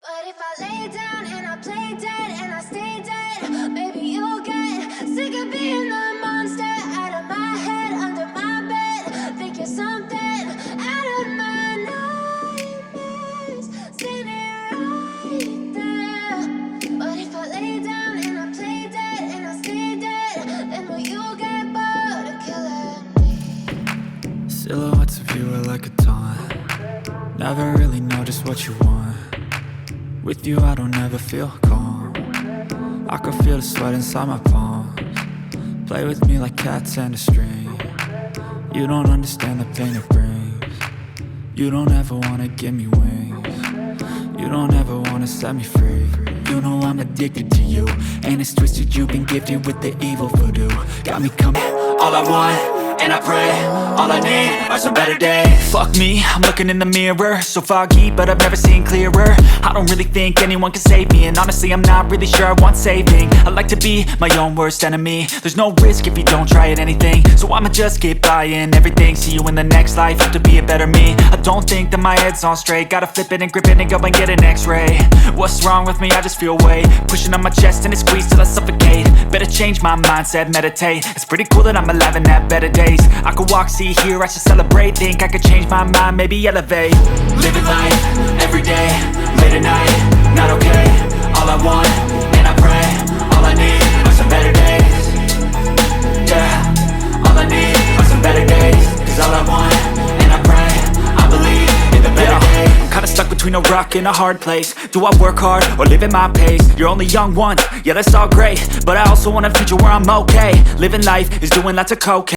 But if I lay down and I play dead and I stay dead, maybe you'll get sick of being the monster out of my head, under my bed. Think you're something out of my nightmares, standing right there. But if I lay down and I play dead and I stay dead, then will you get bored of killing me? Silhouettes of you are like a taunt. Never really know just what you want. With you I don't ever feel calm. I can feel the sweat inside my palms. Play with me like cats and a string. You don't understand the pain it brings. You don't ever wanna give me wings. You don't ever wanna set me free. You know I'm addicted to you, and it's twisted, you've been gifted with the evil voodoo. Got me coming, all I want, and I pray, all I need are some better days. Fuck me, I'm looking in the mirror, so foggy, but I've never seen clearer. I don't really think anyone can save me, and honestly I'm not really sure I want saving. I like to be my own worst enemy. There's no risk if you don't try at anything, so I'ma just keep buying everything. See you in the next life, have to be a better me. I don't think that my head's on straight. Gotta flip it and grip it and go and get an x-ray. What's wrong with me? I just feel weight pushing on my chest and it squeezes till I suffocate. Better change my mindset, meditate. It's pretty cool that I'm alive and have better days. I could walk, see, hear, I should celebrate. Think I could change my mind, maybe elevate. Living life, everyday, late at night, not okay. All I want, and I pray, all I need are some better days. Yeah, all I need are some better days. Cause all I want, and I pray, I believe in the better days. I'm kinda stuck between a rock and a hard place. Do I work hard or live at my pace? You're only young once, yeah that's all great, but I also want a future where I'm okay. Living life is doing lots of cocaine.